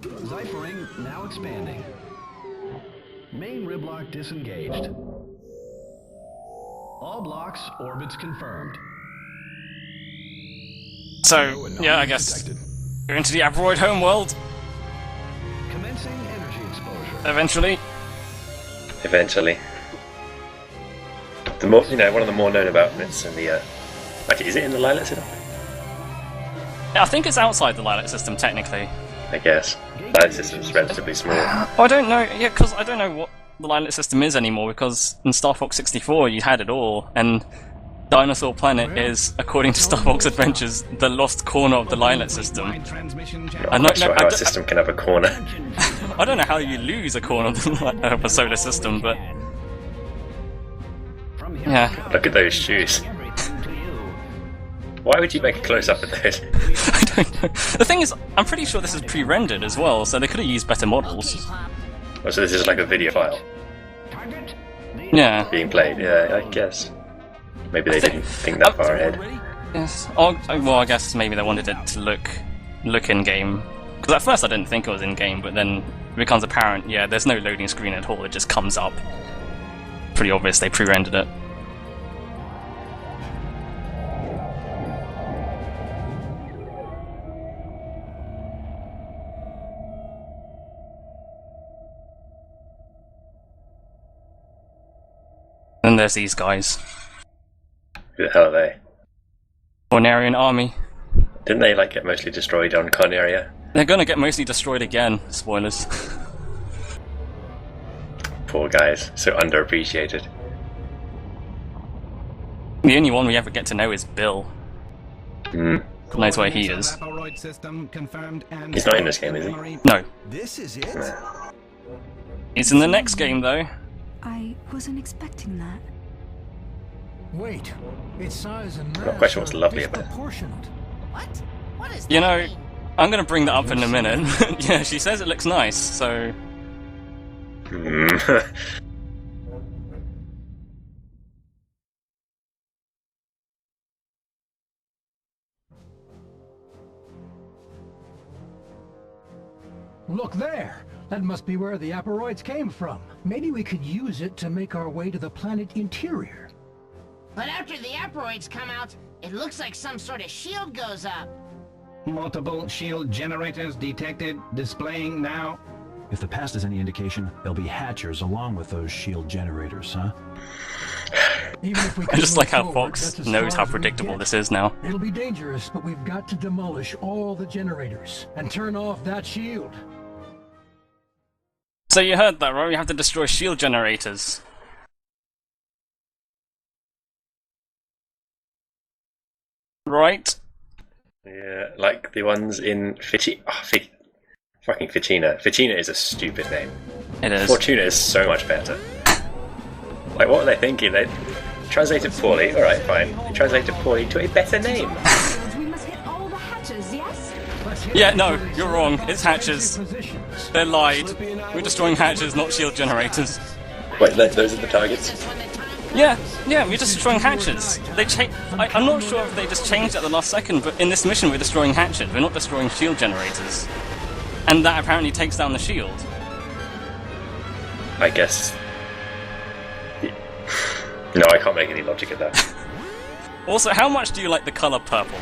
Ciphering now expanding. Main riblock disengaged. All blocks, orbits confirmed. So, yeah, I guess we're into the Aperoid homeworld. Commencing energy exposure. Eventually. The more, one of the more known about bits in the. Actually, is it in the Lilac system? Yeah, I think it's outside the Lilac system, technically. I guess. Lilac system's relatively small. I don't know, yeah, because I don't know what the Lilac system is anymore, because in Star Fox 64 you had it all, and Dinosaur Planet is, according to Star Fox Adventures, the lost corner of the Lilac system. I'm not sure how a system can have a corner. I don't know how you lose a corner of a solar system, but yeah. Look at those shoes. Why would you make a close-up of those? I don't know. The thing is, I'm pretty sure this is pre-rendered as well, so they could have used better models. Oh, so this is like a video file Yeah. being played, yeah, I guess. Maybe they didn't think that far ahead. Yes. Oh, well, I guess maybe they wanted it to look in-game. Because at first I didn't think it was in-game, but then it becomes apparent, yeah, there's no loading screen at all, it just comes up. Pretty obvious they pre-rendered it. And there's these guys. Who the hell are they? Cornerian army. Didn't they get mostly destroyed on Corneria? They're gonna get mostly destroyed again. Spoilers. Poor guys, so underappreciated. The only one we ever get to know is Bill. Hmm. Knows where he is. He's not in this game, is he? No. This is it? He's in the next game, though. I wasn't expecting that. Wait, its size and mass Got a question what's are lovely about it. disproportionate. What is You that know, mean? I'm gonna bring that up in a minute. Yeah, she says it looks nice, so... Hmm. Look there! That must be where the Aperoids came from. Maybe we could use it to make our way to the planet interior. But after the Aperoids come out, it looks like some sort of shield goes up. Multiple shield generators detected, displaying now. If the past is any indication, there'll be hatchers along with those shield generators, huh? Even if we I can just move like how forward, Fox that's as knows far how as we predictable get. this is now. It'll be dangerous, but we've got to demolish all the generators and turn off that shield. So you heard that, right? We have to destroy shield generators. Right? Yeah, like the ones in Fucina. Fucking Fucina. Fucina is a stupid name. It is. Fortuna is so much better. Like, what were they thinking? They translated poorly. Alright, fine. They translated poorly to a better name. We must hit all the hatches, yes? Yeah, no, you're wrong. It's hatches. They're lied. We're destroying hatches, not shield generators. Wait, those are the targets? Yeah, we're just destroying hatches. I'm not sure if they just changed at the last second, but in this mission we're destroying hatches. We're not destroying shield generators. And that apparently takes down the shield. I guess. No, I can't make any logic of that. Also, how much do you like the colour purple?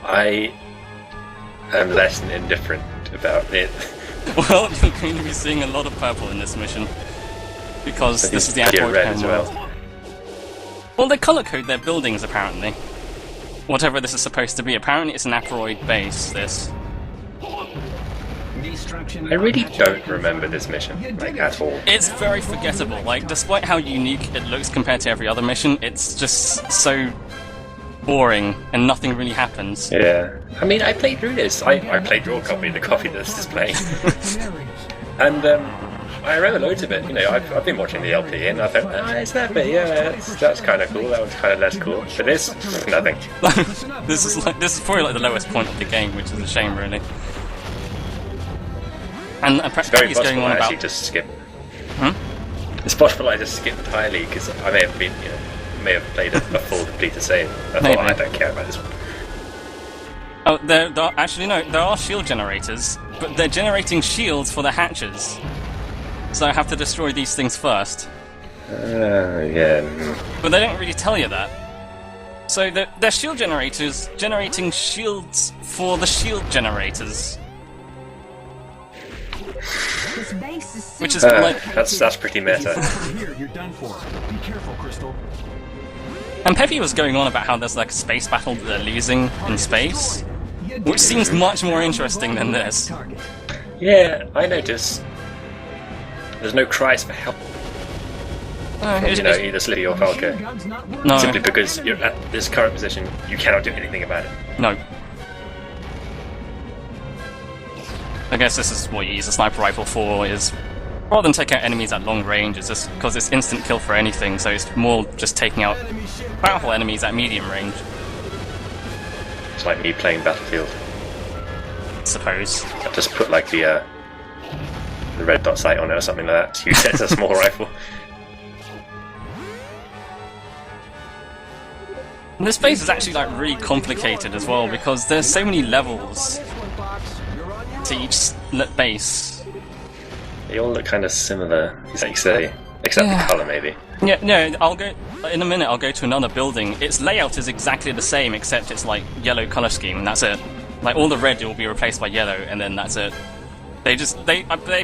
I am less than indifferent about it. Well, you're going to be seeing a lot of purple in this mission. Because this is the Plenty of Aperoid red as homeworld. well. Well, they colour code their buildings, apparently. Whatever this is supposed to be. Apparently it's an Aperoid base, this. I really don't remember this mission, at all. It's very forgettable. Despite how unique it looks compared to every other mission, it's just so boring and nothing really happens. Yeah. I mean, I played through this. I played through the copy that this is playing. And, I remember loads of it. I've been watching the LP and I thought, it's that bit, yeah, that's kind of cool, that one's kind of less cool. But this, nothing. This is probably the lowest point of the game, which is a shame, really. And It's apparently very he's going possible on I about... actually just skip. It's possible I just skipped entirely because I may have been, may have played a full completed save. I thought, Maybe. I don't care about this one. Oh, actually no, there are shield generators, but they're generating shields for the hatches. So I have to destroy these things first. Yeah. But they don't really tell you that. So they're shield generators generating shields for the shield generators. This base is Which is like... That's pretty meta. Here, you're done for. Be careful, Crystal. And Peppy was going on about how there's like a space battle that they're losing in space, which seems much more interesting than this. Yeah, I notice. There's no cries for help. Either Slippy or Falco. No. Simply because you're at this current position, you cannot do anything about it. No. I guess this is what you use a sniper rifle for, is rather than take out enemies at long range, it's just because it's instant kill for anything, so it's more just taking out powerful enemies at medium range. It's like me playing Battlefield. I suppose. I just put like the red dot sight on it or something like that to use it as a small rifle. And this base is actually like really complicated as well, because there's so many levels to each base. They all look kind of similar, like you say, except the colour maybe. Yeah, no, in a minute I'll go to another building. Its layout is exactly the same, except it's like yellow colour scheme, and that's it. Like all the red will be replaced by yellow, and then that's it. They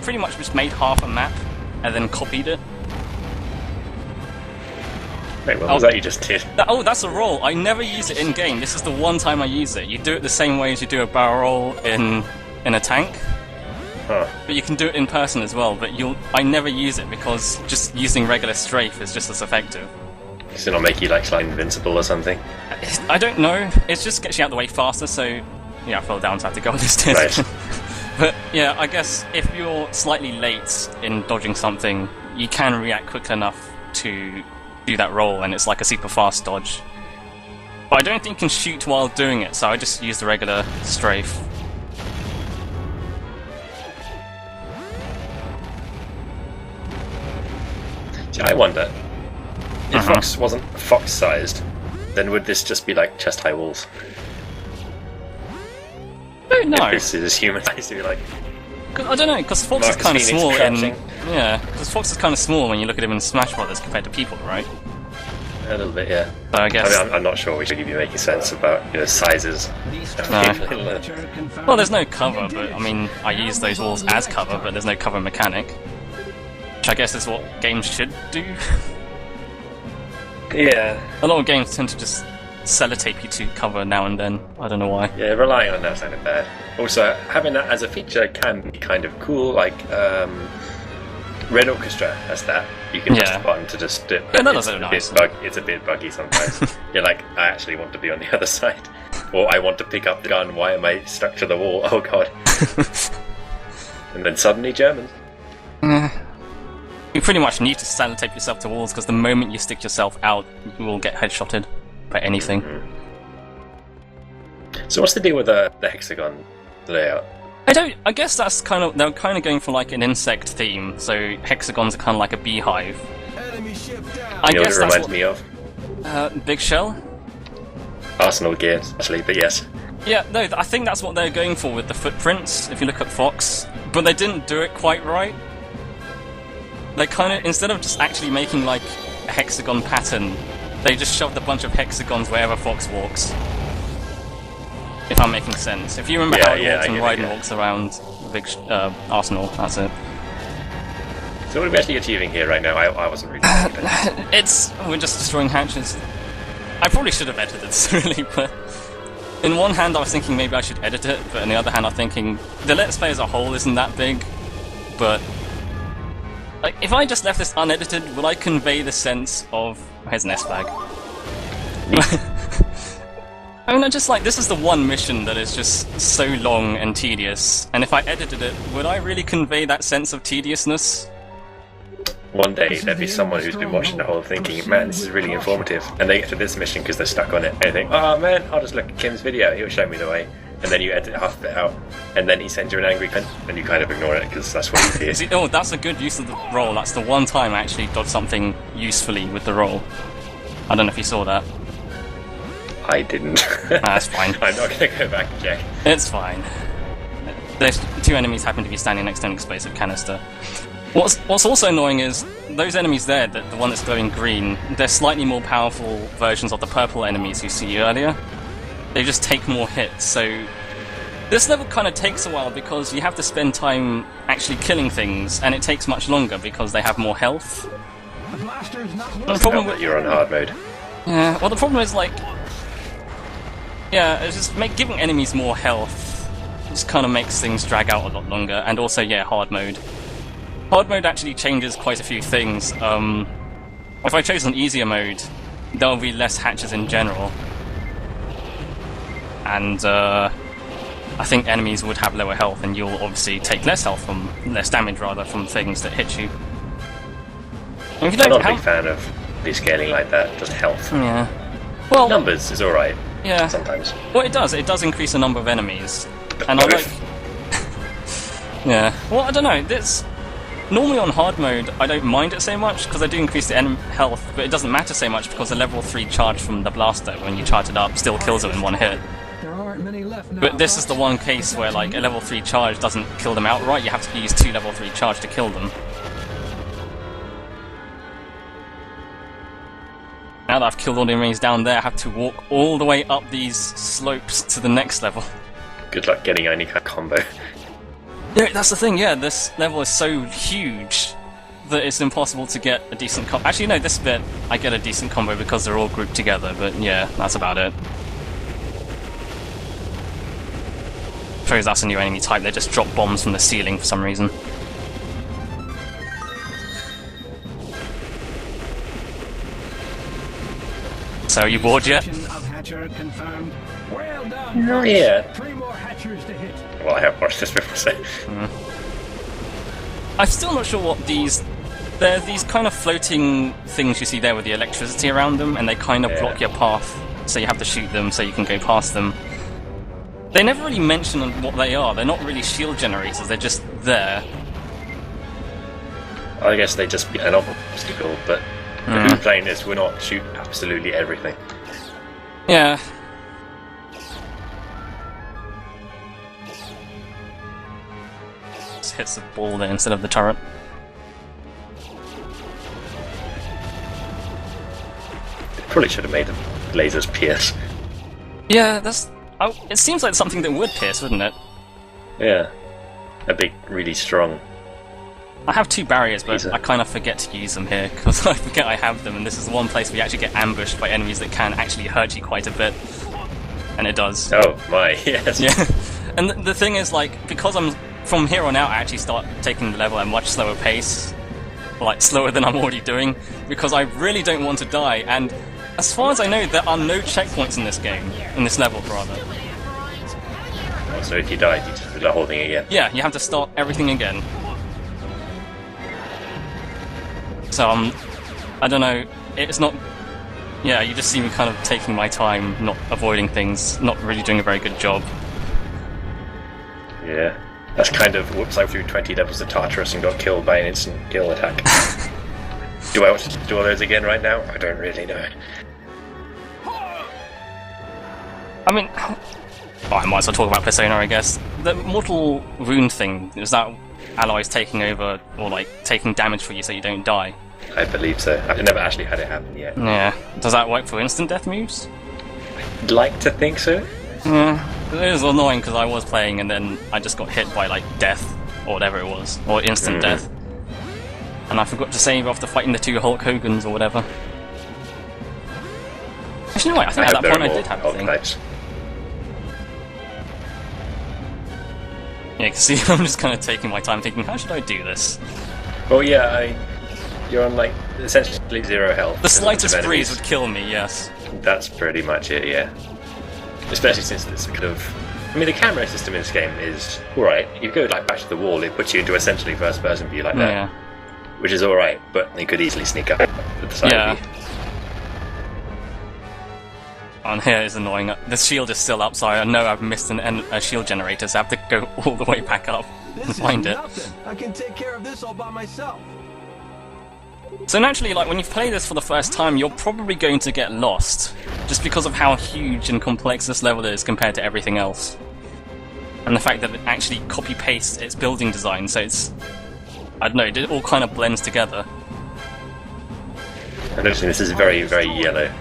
pretty much just made half a map and then copied it. Wait, what was that you just did? Oh, that's a roll. I never use it in game. This is the one time I use it. You do it the same way as you do a barrel roll in a tank. Huh. But you can do it in person as well, but I never use it because just using regular strafe is just as effective. Does it not make you like slightly invincible or something? I don't know. It just gets you out the way faster, so yeah, I fell down to have to go on this test. Right. But yeah, I guess if you're slightly late in dodging something, you can react quick enough to do that roll, and it's like a super fast dodge. But I don't think you can shoot while doing it, so I just use the regular strafe. See, I wonder, if Fox wasn't fox-sized, then would this just be like chest-high walls? I don't know. If this is human-sized, to be like... I don't know, because Fox is Marcus kind of Phoenix small crouching. yeah, because Fox is kind of small when you look at him in Smash Brothers compared to people, right? A little bit, yeah. So I guess... I mean, I'm not sure we should be making sense about, sizes. Well, there's no cover, but I mean, I use those walls as cover, but there's no cover mechanic. Which I guess is what games should do. Yeah. A lot of games tend to just sellotape you to cover now and then. I don't know why. Yeah, relying on that's kind of bad. Also, having that as a feature can be kind of cool, like, Red Orchestra has that. You can press the button to just dip. Yeah, that does look nice. It's a bit buggy sometimes. You're like, I actually want to be on the other side. Or I want to pick up the gun, why am I stuck to the wall? Oh god. And then suddenly German. You pretty much need to sellotape yourself to walls, because the moment you stick yourself out, you will get headshotted by anything. So what's the deal with the hexagon layout? I guess that's they're kind of going for like an insect theme, so hexagons are kind of like a beehive. I guess What it that's reminds me of? Big Shell? Arsenal gears, actually, but yes. Yeah, no, I think that's what they're going for with the footprints, if you look at Fox. But they didn't do it quite right. They kind of, instead of just actually making like a hexagon pattern, they just shoved a bunch of hexagons wherever Fox walks. If I'm making sense. If you remember how he walks and Raiden walks around Big Arsenal, that's it. So what are we actually achieving here right now? I wasn't really We're just destroying hatches. I probably should have edited this, really, but... In one hand I was thinking maybe I should edit it, but on the other hand I'm thinking the Let's Play as a whole isn't that big, but... Like, if I just left this unedited, would I convey the sense of... Here's an S-flag. I mean, this is the one mission that is just so long and tedious, and if I edited it, would I really convey that sense of tediousness? One day there'd be someone who's been watching the whole thinking, man, this is really informative, and they get to this mission because they're stuck on it, and they think, oh man, I'll just look at Kim's video, he'll show me the way, and then you edit half of it out, and then he sends you an angry cunt, and you kind of ignore it because that's what he hears. Oh, that's a good use of the roll. That's the one time I actually dodged something usefully with the roll. I don't know if you saw that. I didn't. That's fine. I'm not going to go back and check. It's fine. There's 2 enemies happen to be standing next to an explosive canister. What's also annoying is those enemies there, the one that's glowing green, they're slightly more powerful versions of the purple enemies you see earlier. They just take more hits, so this level kind of takes a while because you have to spend time actually killing things, and it takes much longer because they have more health. The blaster's not The working. problem That you're on hard mode. Yeah, well the problem is like... Yeah, it's just giving enemies more health just kind of makes things drag out a lot longer, and also, yeah, hard mode. Hard mode actually changes quite a few things. If I chose an easier mode, there will be less hatches in general. And I think enemies would have lower health, and you'll obviously take less damage from things that hit you. And if you I'm don't not a big fan of rescaling like that, just health. Yeah. Well, Numbers is alright. yeah. Sometimes. Well, it does increase the number of enemies. And I like... Yeah. Well, I don't know, normally on hard mode, I don't mind it so much, because I do increase the health, but it doesn't matter so much because the level 3 charge from the blaster, when you charge it up, still kills them in one hit. There aren't many left now. But this is the one case where, like, a level 3 charge doesn't kill them outright, you have to use 2 level 3 charge to kill them. Now that I've killed all the enemies down there, I have to walk all the way up these slopes to the next level. Good luck getting any kind of combo. Yeah, that's the thing, yeah, this level is so huge that it's impossible to get a decent combo. Actually, no, this bit, I get a decent combo because they're all grouped together, but yeah, that's about it. I suppose that's a new enemy type, they just drop bombs from the ceiling for some reason. So, you bored yet? Of Hatcher confirmed. Well done. Oh yeah. 3 more hatchers to hit. Well, I have watched this before, so... I'm still not sure what these... They're these kind of floating things you see there with the electricity around them, and they kind of block your path, so you have to shoot them so you can go past them. They never really mention what they are. They're not really shield generators, they're just there. I guess they just be an obstacle, but who's playing this, we're not shooting absolutely everything. Yeah. Just hits the ball there instead of the turret. Probably should have made the lasers pierce. Yeah, that's... it seems like something that would pierce, wouldn't it? Yeah. A big, really strong... I have 2 barriers, but Laser. I kind of forget to use them here, because I forget I have them, and this is the one place where you actually get ambushed by enemies that can actually hurt you quite a bit. And it does. Oh my, yes. Yeah. And the thing is, like, because I'm... From here on out, I actually start taking the level at a much slower pace. Like, slower than I'm already doing, because I really don't want to die, and as far as I know, there are no checkpoints in this game. In this level, rather. So if you died, you just do the whole thing again. Yeah, you have to start everything again. So, I don't know, it's not... Yeah, you just see me kind of taking my time, not avoiding things, not really doing a very good job. Yeah. That's kind of, whoops, I threw 20 levels of Tartarus and got killed by an instant kill attack. Do I want to do all those again right now? I don't really know. I mean... Oh, I might as well talk about Persona, I guess. The mortal wound thing, is that allies taking over, or like, taking damage for you so you don't die? I believe so. I've never actually had it happen yet. Yeah. Does that work for instant death moves? I'd like to think so. Yeah. It was annoying because I was playing and then I just got hit by like death, or whatever it was, or instant death. And I forgot to save after fighting the 2 Hulk Hogans or whatever. Actually, no, wait, I think at that point I did have a thing. Types. Yeah, see, I'm just kind of taking my time thinking, how should I do this? Well, yeah, you're on like essentially 0 health. The There's a bunch of slightest breeze enemies. would kill me, yes. That's pretty much it, yeah. Especially since it's kind of... I mean, the camera system in this game is alright. You go like back to the wall, it puts you into essentially first-person view like that. Yeah. Which is alright, but you could easily sneak up at the side Yeah. of you. On here is annoying. The shield is still up, so I know I've missed a shield generator, so I have to go all the way back up and find it. Nothing. I can take care of this all by myself. So naturally, like when you play this for the first time, you're probably going to get lost, just because of how huge and complex this level is compared to everything else. And the fact that it actually copy-pastes its building design, so it's... I don't know, it all kind of blends together. I'm noticing this is very, very yellow.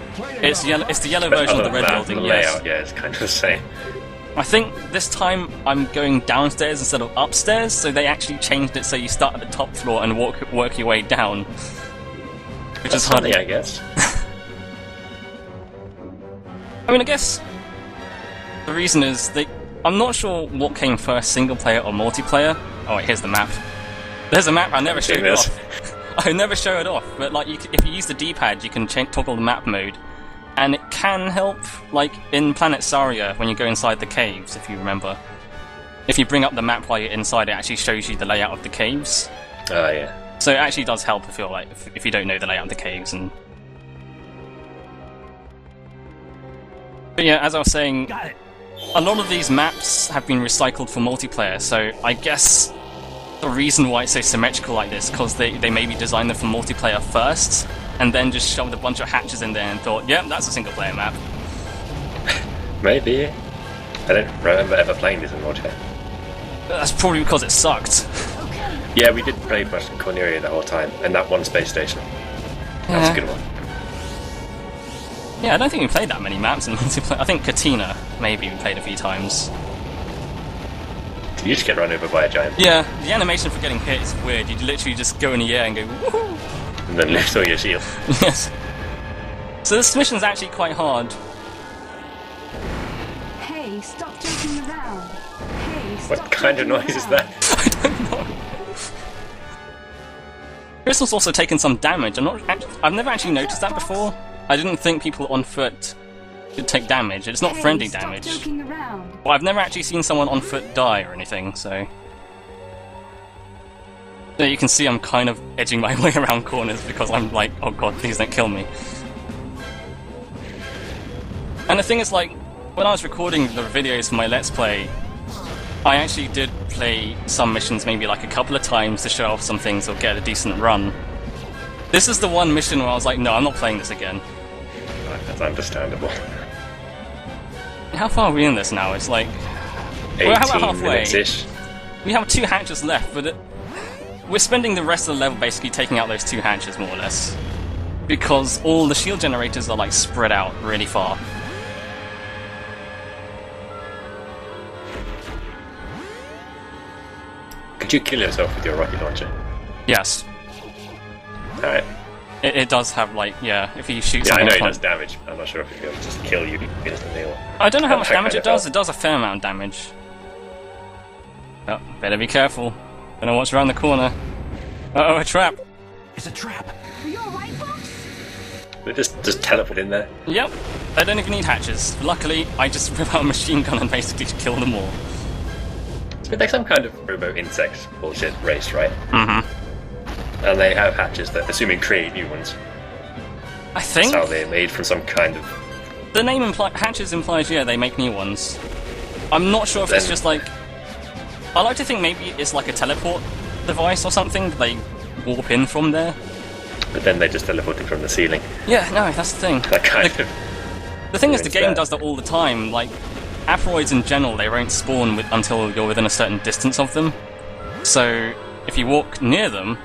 It's yellow. It's the yellow But version other of the than red that, building, the yes. layout, yeah, it's kind of the same. I think this time I'm going downstairs instead of upstairs, so they actually changed it so you start at the top floor and work your way down. Which is funny, harder. I guess. I mean, I guess the reason is I'm not sure what came first, single player or multiplayer. Oh wait, here's the map. There's a map. I never showed it off. I never show it off, but like, if you use the D-pad, you can toggle the map mode, and it can help. Like in Planet Saria, when you go inside the caves, if you remember, if you bring up the map while you're inside, it actually shows you the layout of the caves. Oh yeah. So it actually does help if you're like if you don't know the layout of the caves and. But yeah, as I was saying, a lot of these maps have been recycled for multiplayer, so I guess the reason why it's so symmetrical like this, because they maybe designed them for multiplayer first, and then just shoved a bunch of hatches in there and thought, yeah, that's a single player map. Maybe. I don't remember ever playing this in multiplayer. That's probably because it sucked. Yeah, we did play much Cornelia the whole time, and that one space station. That's a good one. Yeah, I don't think we played that many maps in multiplayer. I think Katina, maybe we played a few times. You just get run over by a giant. Yeah, the animation for getting hit is weird. You literally just go in the air and go, woohoo! And then lift all your shield. Yes. So this mission's actually quite hard. Hey, stop joking around. Hey, stop What kind of noise is that? I don't know. Crystal's also taken some damage. I've never actually noticed that before. I didn't think people on foot could take damage. It's not friendly damage. Stop joking around. Well, I've never actually seen someone on foot die or anything, so... So you can see I'm kind of edging my way around corners because I'm like, oh god, please don't kill me. And the thing is, like, when I was recording the videos for my Let's Play, I actually did play some missions maybe like a couple of times to show off some things or get a decent run. This is the one mission where I was like, no, I'm not playing this again. That's understandable. How far are we in this now? It's like... 18 We're about halfway. minutes-ish. We have 2 hatches left, but we're spending the rest of the level basically taking out those 2 hatches, more or less. Because all the shield generators are like spread out really far. Could you kill yourself with your rocket launcher? Yes. Alright. It does have, like, yeah, if you shoot Yeah, I something... know it does damage. I'm not sure if it'll just kill you instantly or... I don't know how much That damage kind it of does. help. It does a fair amount of damage. Oh, better be careful. Don't know what's around the corner. Uh-oh, a trap. It's a trap. Are you alright, folks? They just teleport in there. Yep. I don't even need hatches. Luckily, I just rip out a machine gun and basically kill them all. It's a bit like some kind of robo insect bullshit race, right? Mm-hmm. And they have hatches that, assuming, create new ones. I think That's how they're made from some kind of... the name hatches implies, yeah, they make new ones. I'm not sure if it's Then- just like... I like to think maybe it's like a teleport device or something. They warp in from there. But then they just teleported from the ceiling. Yeah, no, that's the thing. That kind of... The thing is, the It's game that. does that all the time. Like, asteroids in general, they won't spawn until you're within a certain distance of them. So, if you walk near them,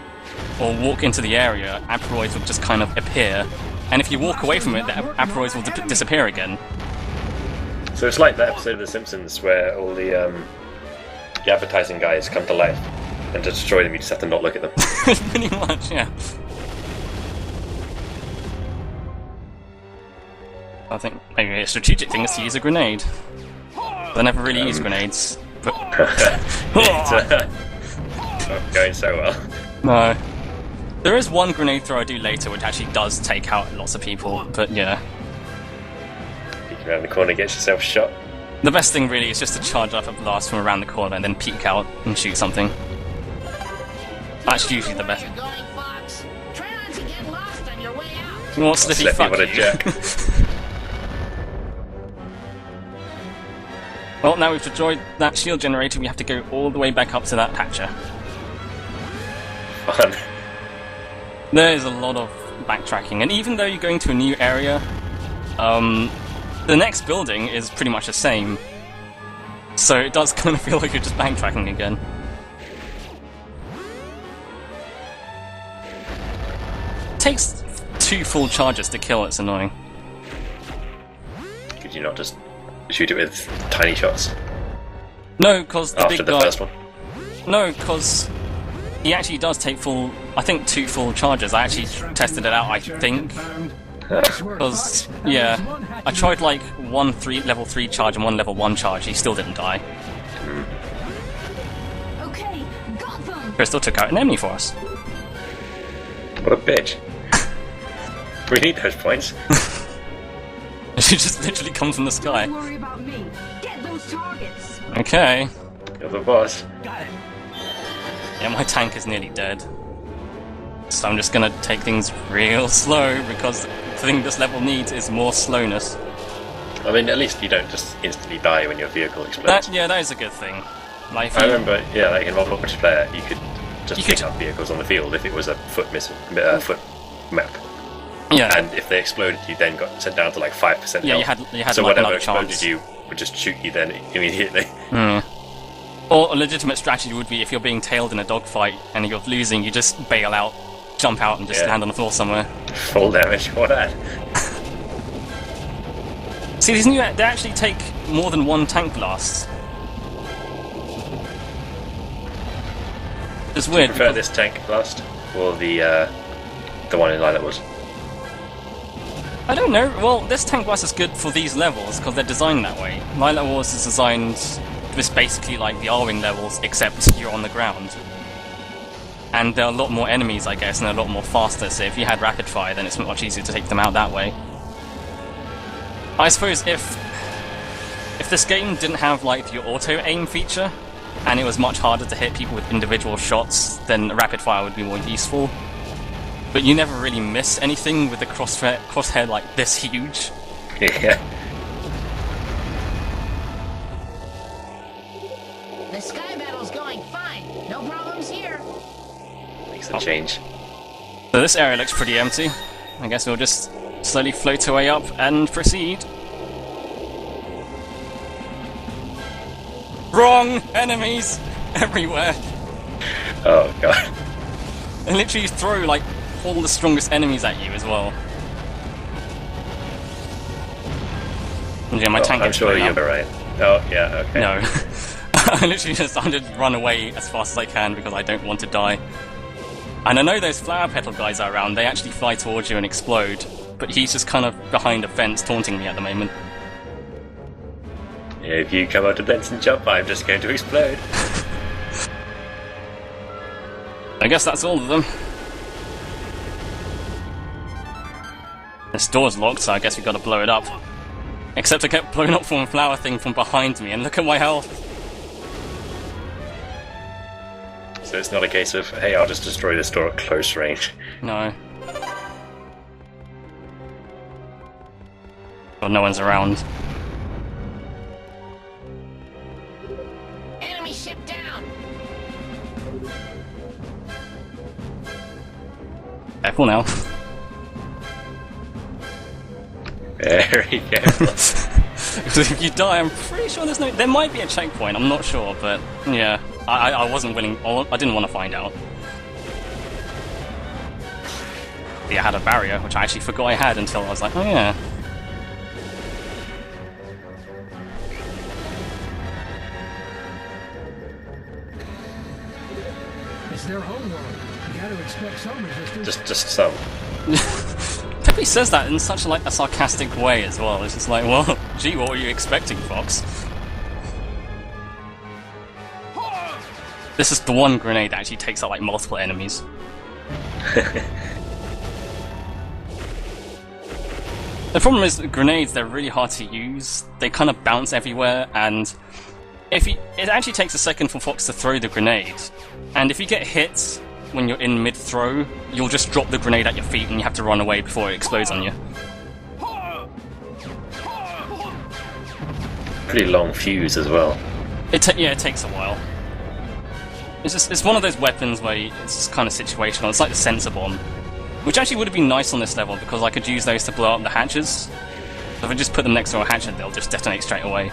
or walk into the area, asteroids will just kind of appear. And if you walk away from it, the asteroids will disappear again. So it's like that episode of The Simpsons where all the advertising guys come to life. And to destroy them, you just have to not look at them. Pretty much, yeah. I think maybe a strategic thing is to use a grenade. They never really use grenades. But It's not going so well. no. There is one grenade throw I do later which actually does take out lots of people, but yeah. Peek around the corner, get yourself shot. The best thing really is just to charge up a blast from around the corner and then peek out and shoot something. That's usually the best. Where you're going, Fox? Try not to get lost on your way out. What Slippy, Slippy, fuck what a you. jerk. Well, now we've destroyed that shield generator, we have to go all the way back up to that patcher. Fun. There is a lot of backtracking, and even though you're going to a new area, the next building is pretty much the same. So it does kind of feel like you're just backtracking again. It takes 2 full charges to kill, it's annoying. Could you not just shoot it with tiny shots? No, because the after big the guy... first one? No, because he actually does take full... I think 2 full charges. I actually tested it out, I think. Because, yeah, I tried like one level 3 charge and one level 1 charge, he still didn't die. Okay, got them. Crystal took out an enemy for us. What a bitch. We need those points. She just literally comes from the sky. Don't worry about me. Get those targets. Okay. You're the boss. Got it. Yeah, my tank is nearly dead. So I'm just gonna take things real slow, because the thing this level needs is more slowness. I mean, at least you don't just instantly die when your vehicle explodes. That is a good thing. Like, I remember, yeah, like in multiplayer, you could just pick up vehicles on the field if it was a foot map. Yeah. And if they exploded, you then got sent down to like 5% Yeah, health. you had so like whatever another exploded chance. you would just shoot you then immediately. Or a legitimate strategy would be if you're being tailed in a dogfight and you're losing, you just bail out, jump out, and just land on the floor somewhere. Full damage, what that? See, these new they actually take more than 1 tank blast. It's weird. Do you prefer this tank blast or the one in Lilac Wars? I don't know. Well, this tank blast is good for these levels because they're designed that way. Lilac Wars is designed just basically like the R-Wing levels, except you're on the ground. And there are a lot more enemies, I guess, and they're a lot more faster, so if you had rapid fire, then it's much easier to take them out that way. I suppose if this game didn't have like the auto-aim feature, and it was much harder to hit people with individual shots, then rapid fire would be more useful. But you never really miss anything with the crosshair like this huge. Yeah. The sky battle's going fine. No problems here. Makes a change. So this area looks pretty empty. I guess we'll just slowly float our way up and proceed. Wrong! Enemies! Everywhere! Oh god. And literally throw like all the strongest enemies at you as well. And yeah, my tank I'm gets sure blown you're up. right. Oh, yeah, okay. No. I literally just run away as fast as I can because I don't want to die. And I know those flower petal guys are around, they actually fly towards you and explode, but he's just kind of behind a fence taunting me at the moment. If you come out of fence and jump, I'm just going to explode. I guess that's all of them. This door's locked, so I guess we gotta blow it up. Except I get blown up from a flower thing from behind me, and look at my health! So it's not a case of, hey, I'll just destroy this door at close range. No. Well, no one's around. Enemy ship down. Careful now. Very careful. Because if you die, I'm pretty sure there's no... There might be a checkpoint, I'm not sure, but yeah. I wasn't willing... I didn't want to find out. Yeah, I had a barrier, which I actually forgot I had until I was like, oh yeah. It's their home world. You gotta expect some resistance. just some. Peppy says that in such like a sarcastic way as well. It's just like, well, gee, what were you expecting, Fox? This is the one grenade that actually takes out like multiple enemies. The problem is that grenades, they're really hard to use. They kind of bounce everywhere, and it actually takes a second for Fox to throw the grenade. And if you get hit when you're in mid-throw, you'll just drop the grenade at your feet and you have to run away before it explodes on you. Pretty long fuse as well. It takes a while. It's one of those weapons where it's just kind of situational. It's like the sensor bomb. Which actually would have been nice on this level, because I could use those to blow up the hatches. If I just put them next to a hatchet, they'll just detonate straight away.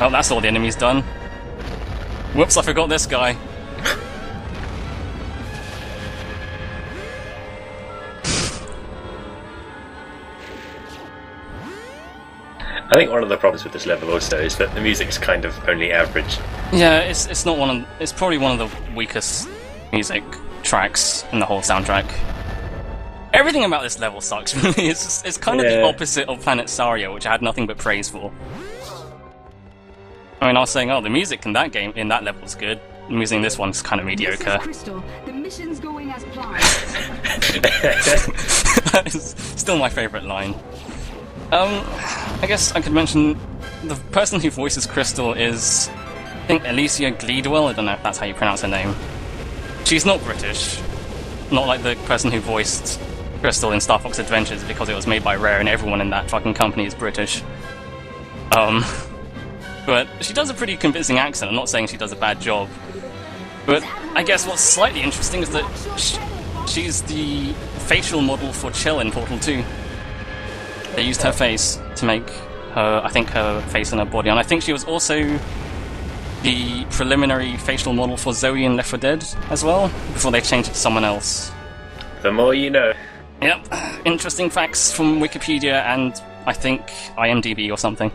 Oh, that's all the enemies done. Whoops, I forgot this guy. I think one of the problems with this level also is that the music's kind of only average. Yeah, it's not one of, it's probably one of the weakest music tracks in the whole soundtrack. Everything about this level sucks, really. It's kind of the opposite of Planet Saria, which I had nothing but praise for. I mean, I was saying, oh, the music in that game, in that level is good. The music in this one's kind of mediocre. Crystal, the mission's going as planned. That is still my favourite line. I guess I could mention the person who voices Crystal is, I think, Alicia Gleedwell. I don't know if that's how you pronounce her name. She's not British, not like the person who voiced Crystal in Star Fox Adventures, because it was made by Rare and everyone in that fucking company is British. But she does a pretty convincing accent. I'm not saying she does a bad job. But I guess what's slightly interesting is that she's the facial model for Chill in Portal 2. They used her face to make her, I think, her face and her body. And I think she was also the preliminary facial model for Zoe in Left 4 Dead as well, before they changed it to someone else. The more you know. Yep, interesting facts from Wikipedia and, I think, IMDb or something.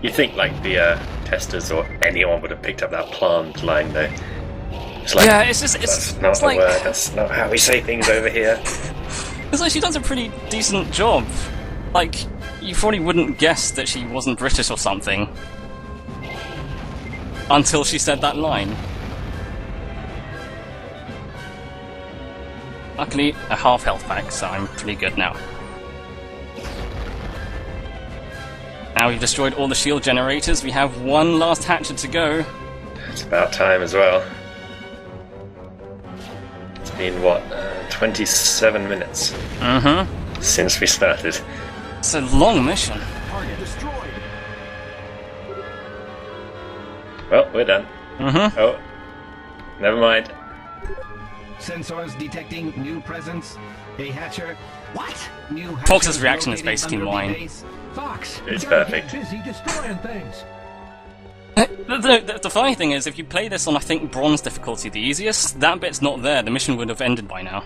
You think, like, the testers or anyone would have picked up that plant line, though. It's like, yeah, it's just, that's not it's the like, word, that's not how we say things over here. It's like she does a pretty decent job. Like, you probably wouldn't guess that she wasn't British or something until she said that line. Luckily, a half health pack, so I'm pretty good now. Now we've destroyed all the shield generators, we have one last hatchet to go. It's about time as well. It's been, what, 27 minutes since we started. It's a long mission. Target destroyed. Well, we're done. Oh, never mind. Sensors detecting new presence. A hatcher. What? New hatcher Fox's reaction is located basically under mine. base. Fox, It's you gotta perfect. get busy destroying things. The funny thing is, if you play this on, I think, Bronze difficulty, the easiest, that bit's not there. The mission would have ended by now.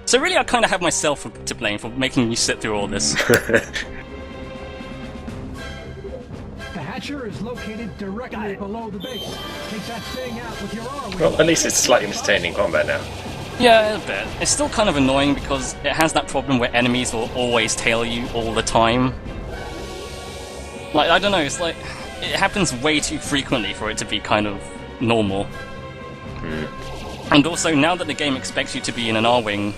So really, I kind of have myself to blame for making you sit through all this. The hatcher is located directly below the base. Take that thing out with your arm. Well, at least it's slightly entertaining combat now. Yeah, a bit. It's still kind of annoying because it has that problem where enemies will always tail you all the time. Like, I don't know, it's like, it happens way too frequently for it to be kind of normal. And also, now that the game expects you to be in an R-wing,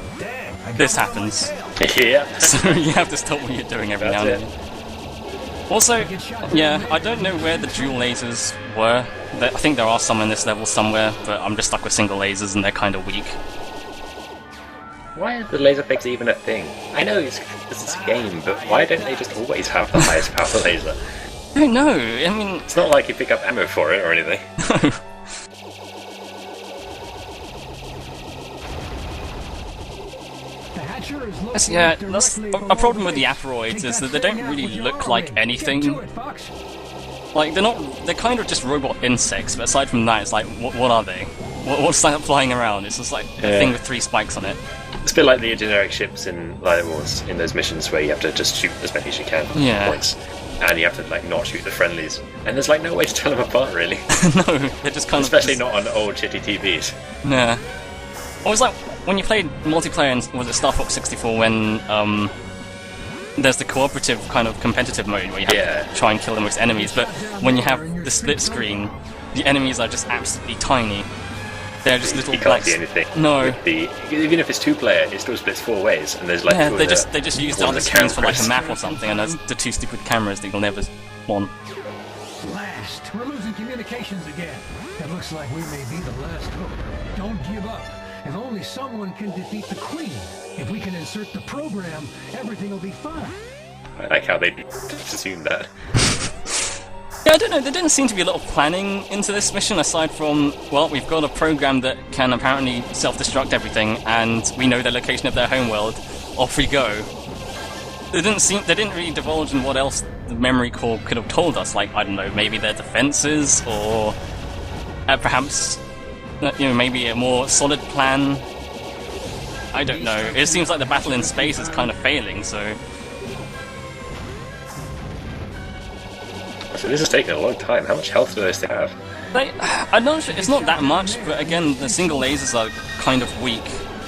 this happens. Yeah. So you have to stop what you're doing every now and That's then. Also, yeah, I don't know where the dual lasers were. I think there are some in this level somewhere, but I'm just stuck with single lasers and they're kind of weak. Why are the laser pegs even a thing? I know this is a game, but why don't they just always have the highest power laser? I don't know, I mean... It's not like you pick up ammo for it or anything. Yeah, that's a problem with the Aperoids is that they don't really look like anything. Like, they're kind of just robot insects, but aside from that, it's like, what are they? What's that flying around? It's just like a thing with 3 spikes on it. It's a bit like the generic ships in Light Wars, in those missions where you have to just shoot as many as you can Yeah. points. And you have to, like, not shoot the friendlies. And there's, like, no way to tell them apart, really. No, they're just kind Especially of... not on old shitty TVs. Yeah. It was like, when you played multiplayer in, was it Star Fox 64, when, there's the cooperative kind of competitive mode where you have to try and kill them with enemies, but when you have the split screen, the enemies are just absolutely tiny. They're just little... You can't see anything. No. Even if it's 2-player, it still splits 4 ways, and there's like... Yeah, they just use the all other the screens for like a cameras. map or something, and there's the 2 stupid cameras that you'll never want. Blast! We're losing communications again. It looks like we may be the last hope. Don't give up. If only someone can defeat the Queen. If we can insert the program, everything will be fine. I like how they just assume that. Yeah, I don't know, there didn't seem to be a lot of planning into this mission, aside from, well, we've got a program that can apparently self-destruct everything, and we know the location of their homeworld. Off we go. They didn't really divulge in what else the memory core could have told us, like, I don't know, maybe their defenses, or perhaps, maybe a more solid plan. I don't know. It seems like the battle in space is kind of failing, so... So this is taking a long time. How much health do those things have? I'm not sure, it's not that much, but again, the single lasers are kind of weak.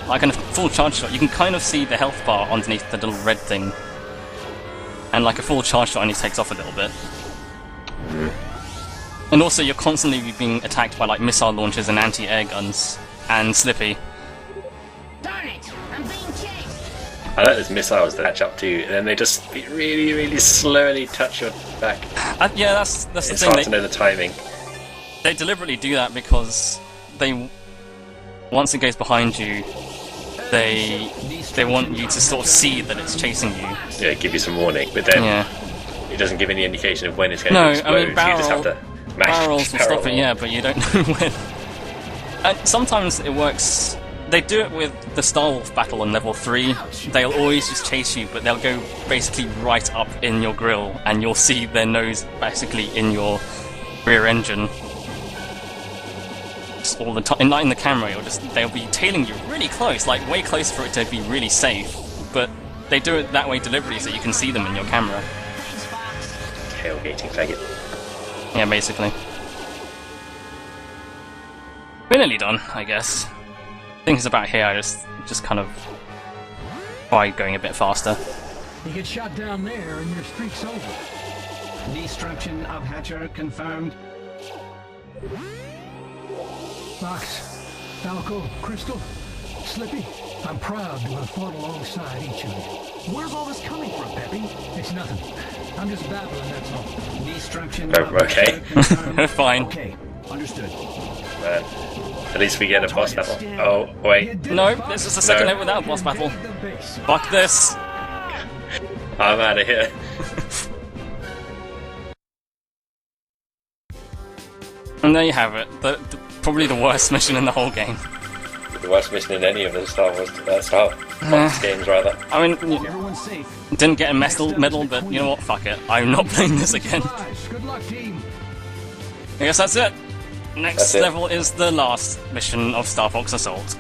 Like in a full charge shot, you can kind of see the health bar underneath the little red thing. And like a full charge shot only takes off a little bit. And also you're constantly being attacked by like missile launchers and anti-air guns. And Slippy. Darn it! I'm being chased! I like those missiles that catch up to you, and then they just really, really slowly touch your back. Yeah, that's the It's thing. hard to know the timing. They deliberately do that because once it goes behind you, they want you to sort of see that it's chasing you. Yeah, give you some warning, but then it doesn't give any indication of when it's going to explode. I mean, you just have to barrels will stop it, yeah, but you don't know when. And sometimes it works. They do it with the Star Wolf battle on level 3. They'll always just chase you, but they'll go basically right up in your grill, and you'll see their nose basically in your rear engine. Just all the time, not in the camera. They'll be tailing you really close, like way close for it to be really safe. But they do it that way deliberately, so you can see them in your camera. Tailgating faggot. Yeah, basically. We're nearly done, I guess. Things about here, I just kind of try going a bit faster. You get shot down there and your streak's over. Destruction of Hatcher confirmed. Fox, Falco, Crystal, Slippy, I'm proud to have fought alongside each of you. Where's all this coming from, Peppy? It's nothing. I'm just babbling, that's all. Destruction Oh, of okay. Hatcher confirmed. Fine. Okay, understood. Man. At least we get a boss battle. Oh, wait. No, this is the second night without a boss battle. Fuck this. I'm out of here. And there you have it. Probably the worst mission in the whole game. The worst mission in any of the Star Fox games, rather. I mean, Everyone's safe. didn't get a medal, but you know what? Fuck it. I'm not playing this again. Good luck, team. I guess that's it. Next That's it. level is the last mission of Star Fox Assault.